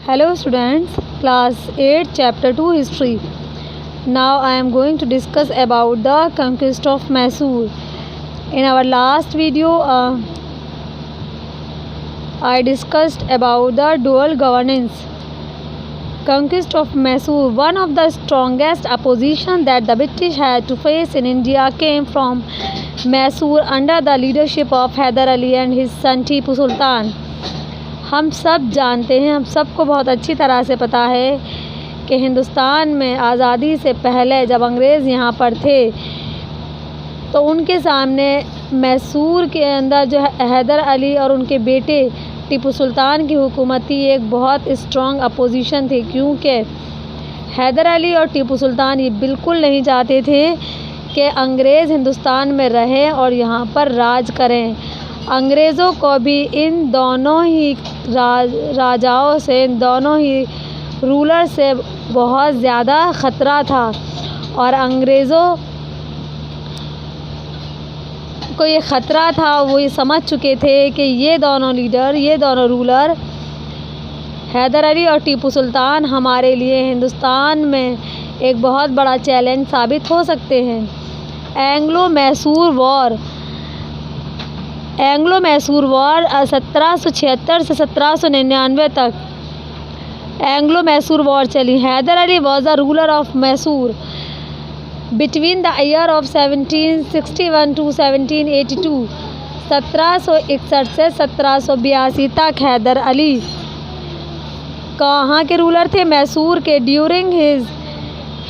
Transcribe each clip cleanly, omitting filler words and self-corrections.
Hello students, class 8 chapter 2 history. Now I am going to discuss about the conquest of Mysore. In our last video I discussed about the dual governance. Conquest of Mysore, one of the strongest opposition that the British had to face in India came from Mysore under the leadership of Hyder Ali and his son Tipu Sultan. हम सब जानते हैं, हम सबको बहुत अच्छी तरह से पता है कि हिंदुस्तान में आज़ादी से पहले जब अंग्रेज़ यहाँ पर थे तो उनके सामने मैसूर के अंदर जो है हैदर अली और उनके बेटे टीपू सुल्तान की हुकूमत थी, एक बहुत स्ट्रॉन्ग अपोजिशन थी, क्योंकि हैदर अली और टीपू सुल्तान ये बिल्कुल नहीं चाहते थे कि अंग्रेज़ हिंदुस्तान में रहें और यहाँ पर राज करें। अंग्रेज़ों को भी इन दोनों ही राजाओं से, इन दोनों ही रूलर से बहुत ज़्यादा ख़तरा था और अंग्रेज़ों को ये ख़तरा था, वो ये समझ चुके थे कि ये दोनों लीडर, ये दोनों रूलर हैदर अली और टीपू सुल्तान हमारे लिए हिंदुस्तान में एक बहुत बड़ा चैलेंज साबित हो सकते हैं। एंग्लो मैसूर वॉर 1776 से 1799 तक एंग्लो मैसूर वॉर चली। Hyder Ali was the ruler of Mysore between the year of 1761 to 1782। 1761 से 1782 तक हैदर अली कहाँ के रूलर थे? मैसूर के। During his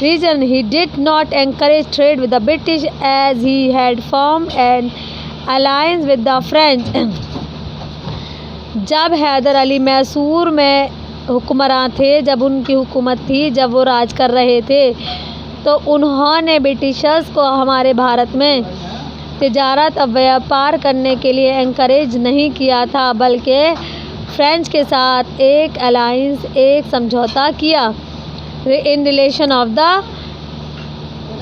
reign he did not encourage trade with the British as he had form and alliance with the French. जब हैदर अली मैसूर में हुक्मरान थे, जब उनकी हुकूमत थी, जब वो राज कर रहे थे, तो उन्होंने ब्रिटिशर्स को हमारे भारत में तिजारत और व्यापार करने के लिए एनकरेज नहीं किया था, बल्कि फ्रेंच के साथ एक अलायंस, एक समझौता किया in relation of the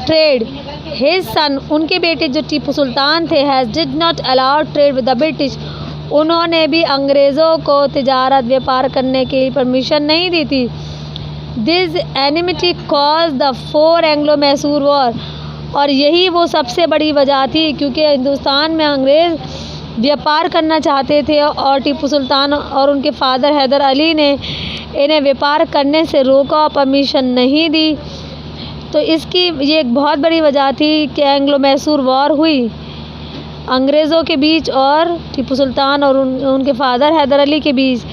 trade. His son, उनके बेटे जो टीपू सुल्तान थे, has did not allow trade with the British, उन्होंने भी अंग्रेज़ों को तिजारत व्यापार करने की परमिशन नहीं दी थी। This enmity cause the 4 Anglo Mysore war, और यही वो सबसे बड़ी वजह थी क्योंकि हिंदुस्तान में अंग्रेज़ व्यापार करना चाहते थे और टीपू सुल्तान और उनके फादर हैदर अली ने इन्हें व्यापार करने से रोका और परमिशन नहीं दी। तो इसकी ये एक बहुत बड़ी वजह थी कि एंग्लो मैसूर वॉर हुई अंग्रेज़ों के बीच और टीपू सुल्तान और उनके फादर हैदर अली के बीच।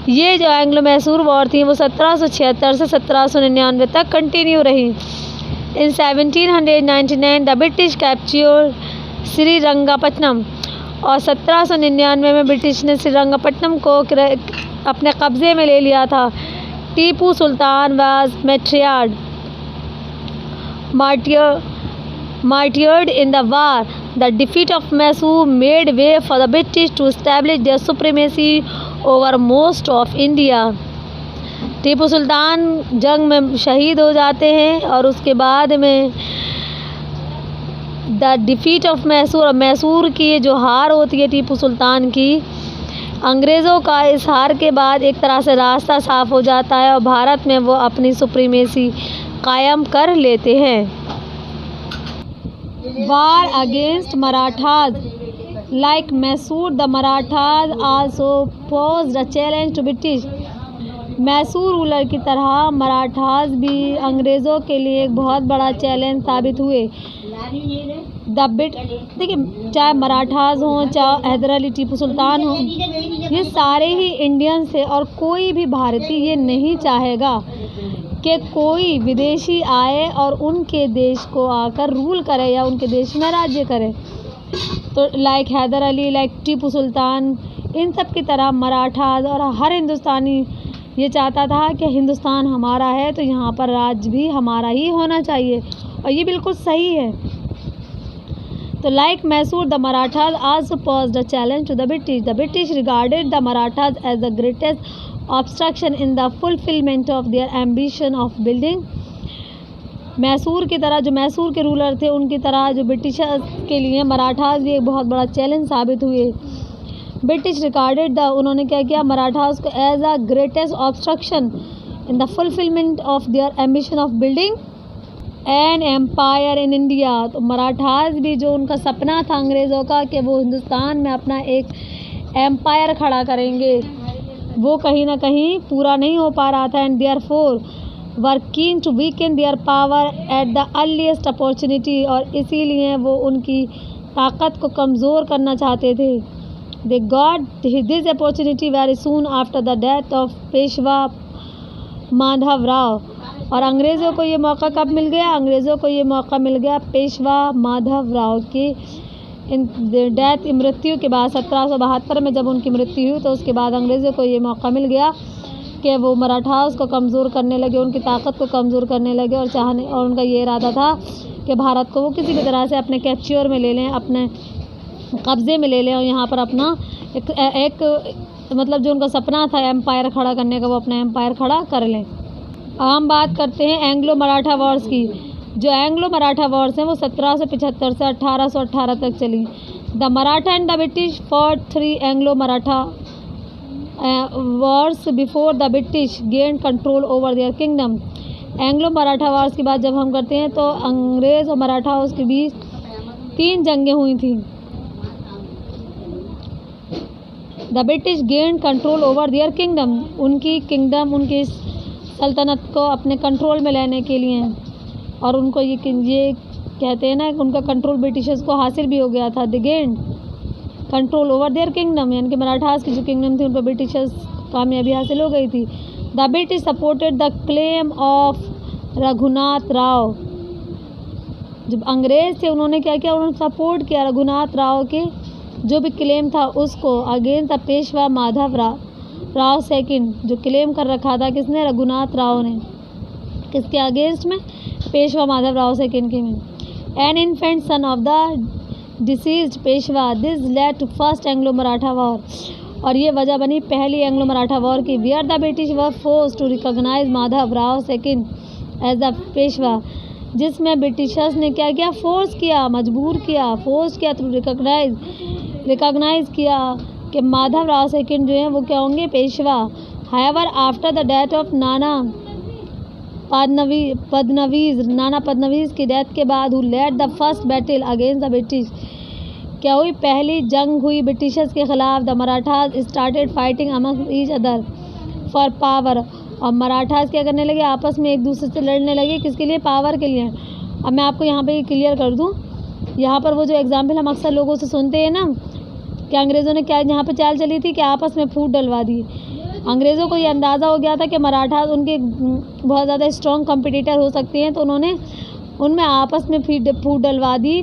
ये जो एंग्लो मैसूर वॉर थी वो 1776 से 1799 तक कंटिन्यू रही। इन 1799 द ब्रिटिश कैप्चर्ड श्रीरंगपट्टनम, और 1799 में ब्रिटिश ने श्रीरंगपट्टनम को अपने कब्ज़े में ले लिया था। Tipu Sultan was martyred in the war. The defeat of Mysore made way for the British to establish their supremacy over most of India. Tipu Sultan जंग में शहीद हो जाते हैं और उसके बाद में the defeat of Mysore, Mysore की जो हार होती है टीपू सुल्तान की, अंग्रेज़ों का इस हार के बाद एक तरह से रास्ता साफ हो जाता है और भारत में वो अपनी सुप्रीमेसी कायम कर लेते हैं। War against Marathas, like Mysore the Marathas also posed a challenge to British. Mysore ruler की तरह मराठाज भी अंग्रेज़ों के लिए एक बहुत बड़ा चैलेंज साबित हुए। देखिए, चाहे मराठाज हों, चाहे हैदर अली, टीपू सुल्तान हों, ये सारे ही इंडियंस थे और कोई भी भारतीय ये नहीं चाहेगा कि कोई विदेशी आए और उनके देश को आकर रूल करे या उनके देश में राज्य करे। तो लाइक हैदर अली, लाइक टीपू सुल्तान, इन सब की तरह मराठाज और हर हिंदुस्तानी ये चाहता था कि हिंदुस्तान हमारा है तो यहाँ पर राज भी हमारा ही होना चाहिए, और ये बिल्कुल सही है। तो like Mysore the Marathas also posed a challenge to the British. The British regarded the Marathas as the greatest obstruction in the fulfilment of their ambition of building. Mysore की तरह, जो मैसूर के रूलर थे, उनकी तरह जो ब्रिटिशर्स के लिए मराठाज भी एक बहुत बड़ा चैलेंज साबित हुए। ब्रिटिश रिगार्डेड द उन्होंने क्या किया मराठास को as a greatest obstruction in the fulfilment of their ambition of building an empire in India. तो मराठास भी जो उनका सपना था अंग्रेज़ों का कि वो हिंदुस्तान में अपना एक एम्पायर खड़ा करेंगे, वो कहीं ना कहीं पूरा नहीं हो पा रहा था। And there four were keen to weaken their power at the earliest opportunity, और इसीलिए वो उनकी ताकत को कमज़ोर करना चाहते थे। They got this opportunity very soon after the death of Peshwa Madhav Rao. और अंग्रेज़ों को ये मौका कब मिल गया? अंग्रेज़ों को ये मौका मिल गया पेशवा माधव राव की डेथ मृत्यु के बाद 1772 में जब उनकी मृत्यु हुई, तो उसके बाद अंग्रेज़ों को ये मौका मिल गया कि वो मराठास को कमज़ोर करने लगे, उनकी ताकत को कमज़ोर करने लगे और उनका ये इरादा था कि भारत को वो किसी भी तरह से अपने कैप्चर में ले लें, अपने कब्ज़े में ले लें और यहाँ पर अपना एक मतलब जो उनका सपना था एम्पायर खड़ा करने का, वो अपना एम्पायर खड़ा कर लें। हम बात करते हैं एंग्लो मराठा वॉर्स की। जो एंग्लो मराठा वॉर्स हैं वो 1775 से 1818 तक चली। The Maratha and the British fought 3 Anglo Maratha Wars before the British gain control over there kingdom. Anglo Maratha Wars की बात जब हम करते हैं तो अंग्रेज़ और मराठाओं के बीच 3 जंगें हुई थी। The British gain control over there kingdom, उनकी किंगडम उनकी सल्तनत को अपने कंट्रोल में लेने के लिए, और उनको ये कहते हैं ना कि उनका कंट्रोल ब्रिटिशर्स को हासिल भी हो गया था। The gain control over there kingdom, यानी कि मराठास की जो किंगडम थी उन पर ब्रिटिशर्स कामयाबी हासिल हो गई थी। The British supported the claim of Raghunath Rao. जब अंग्रेज़ थे उन्होंने क्या किया, उन्होंने सपोर्ट किया रघुनाथ राव के जो भी क्लेम था उसको against the Peshwa Madhav Rao second, जो क्लेम कर रखा था किसने? रघुनाथ राव ने। किसके अगेंस्ट में? पेशवा माधव राव सेकंड के में। An infant son of the deceased Peshwa, this led to first Anglo Maratha war, और ये वजह बनी पहली एंग्लो मराठा वॉर की। Where the British were forced to recognise Madhav Rao second as the Peshwa, जिसमें ब्रिटिशर्स ने क्या किया? फोर्स किया, मजबूर किया, फोर्स किया थ्रू रिकॉग्नाइज किया कि माधव राव सेकंड जो हैं वो क्या होंगे? Peshwa. However after the death of Nana Phadnavis की डेथ के बाद who led the first battle against the British, क्या हुई? पहली जंग हुई ब्रिटिशर्स के खिलाफ। The Marathas started fighting among each other for power, और मराठास क्या करने लगे? आपस में एक दूसरे से लड़ने लगे। किसके लिए? पावर के लिए। अब मैं आपको यहाँ पे क्लियर कर दूँ, यहाँ पर वो जो एग्जाम्पल हम अक्सर लोगों से सुनते हैं ना कि अंग्रेज़ों ने क्या यहाँ पे चाल चली थी कि आपस में फूट डलवा दी। अंग्रेज़ों को ये अंदाज़ा हो गया था कि मराठा उनके बहुत ज़्यादा स्ट्रॉन्ग कॉम्पिटिटर हो सकते हैं, तो उन्होंने उनमें आपस में फूट डलवा दी।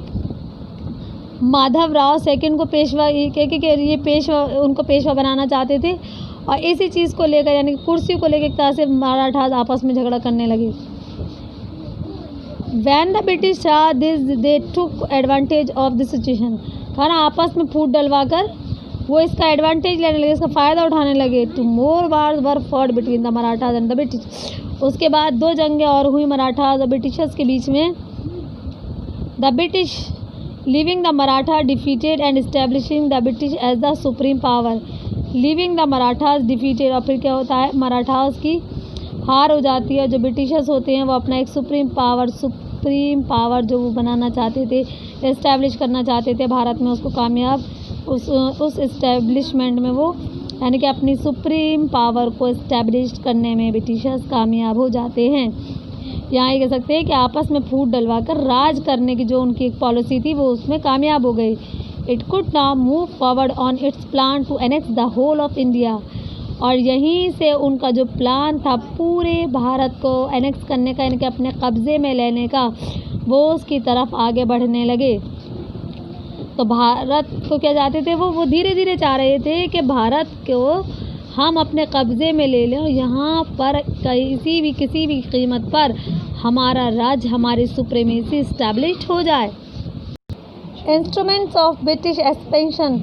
माधव राव सेकंड को पेशवा ये पेशवा उनको पेशवा बनाना चाहते थे, और इसी चीज़ को लेकर यानी कुर्सी को लेकर एक तरह से मराठा आपस में झगड़ा करने लगे। When the British saw this, they took advantage of the situation। खाना आपस में फूट डलवा कर वो इसका एडवांटेज लेने लगे, इसका फ़ायदा उठाने लगे। Two more wars were fought between the Marathas and the British. उसके बाद 2 जंगें और हुई मराठाज और ब्रिटिशर्स के बीच में। The British leaving the Maratha defeated and establishing the British as the supreme power. Leaving the Marathas defeated, और फिर क्या होता है? मराठाज की हार हो जाती है। जो ब्रिटिशर्स होते हैं वो अपना एक सुप्रीम पावर जो वो बनाना चाहते थे, इस्टेब्लिश करना चाहते थे भारत में, उसको कामयाब उस इस्टेब्लिशमेंट में वो यानी कि अपनी सुप्रीम पावर को इस्टेब्लिश करने में ब्रिटिशर्स कामयाब हो जाते हैं। यहाँ ये कह सकते हैं कि आपस में फूट डलवा कर राज करने की जो उनकी एक पॉलिसी थी वो उसमें कामयाब हो गई। It could now move forward on its plan to annex the whole of India, और यहीं से उनका जो प्लान था पूरे भारत को एनेक्स करने का, यानी कि अपने कब्ज़े में लेने का, वो उसकी तरफ आगे बढ़ने लगे। तो भारत को क्या चाहते थे? वो धीरे धीरे चाह रहे थे कि भारत को हम अपने कब्ज़े में ले लें और यहाँ पर किसी भी कीमत पर हमारा राज्य, हमारी सुप्रीमेसी इस्टेब्लिश हो जाए। Instruments of British expansion,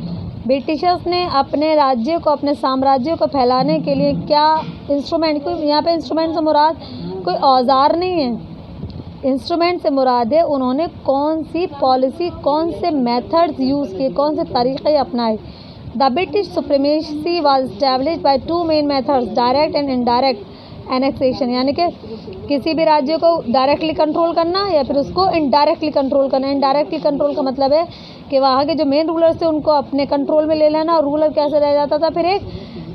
Britishers ने अपने राज्य को, अपने साम्राज्य को फैलाने के लिए क्या इंस्ट्रूमेंट, कोई यहाँ पे इंस्ट्रूमेंट से मुराद कोई औजार नहीं है, इंस्ट्रूमेंट से मुराद है उन्होंने कौन सी पॉलिसी, कौन से मेथड्स यूज़ किए, कौन से तरीक़े अपनाए। The British supremacy was established by two main methods, direct and indirect annexation, यानी कि किसी भी राज्य को डायरेक्टली कंट्रोल करना या फिर उसको इनडायरेक्टली कंट्रोल करना। इनडायरेक्टली कंट्रोल का मतलब है कि वहाँ के जो मेन रूलर्स थे उनको अपने कंट्रोल में ले लेना, और रूलर कैसे रह जाता था फिर एक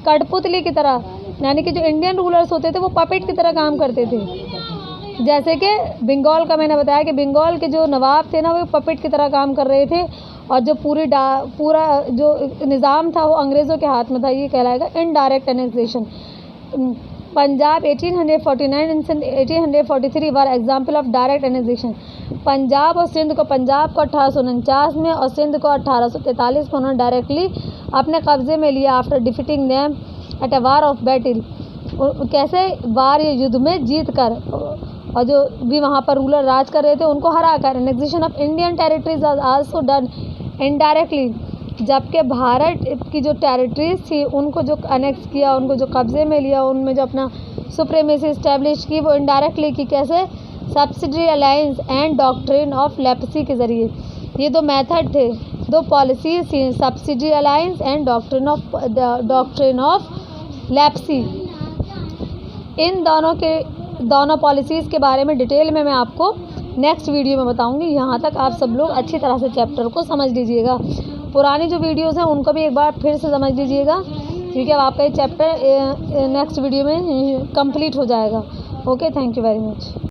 कठपुतली की तरह, यानी कि जो इंडियन रूलर्स होते थे वो पपेट की तरह काम करते थे। जैसे कि बंगाल का मैंने बताया कि बंगाल के जो नवाब थे ना वो पपेट की तरह काम कर रहे थे, और जो पूरा जो निज़ाम था वो अंग्रेज़ों के हाथ में था। ये कहलाएगा indirect annexation. Punjab 1849 and 1843 were example of direct annexation. Punjab और सिंध को 1849 में और सिंध को 1843 में उन्होंने डायरेक्टली अपने कब्जे में लिया after defeating them at a war of battle. कैसे? वार या युद्ध में जीत कर, और जो भी वहाँ पर रूलर राज कर रहे थे उनको हरा कर। Annexation of Indian territories are also done indirectly, जबकि भारत की जो टेरिटरीज थी उनको जो अनेक्स किया, उनको जो कब्जे में लिया, उनमें जो अपना सुप्रीमेसी इस्टेब्लिश की वो इनडायरेक्टली की। कैसे? Subsidiary alliance and doctrine of lapse के ज़रिए। ये दो मेथड थे, दो पॉलिसीज थी, subsidiary alliance and doctrine of lapse. इन दोनों पॉलिसीज़ के बारे में डिटेल में मैं आपको नेक्स्ट वीडियो में बताऊंगी। यहाँ तक आप सब लोग अच्छी तरह से चैप्टर को समझ लीजिएगा। पुरानी जो वीडियोस हैं उनको भी एक बार फिर से समझ लीजिएगा, क्योंकि अब आपका ये चैप्टर नेक्स्ट वीडियो में कंप्लीट हो जाएगा। Okay, thank you very much.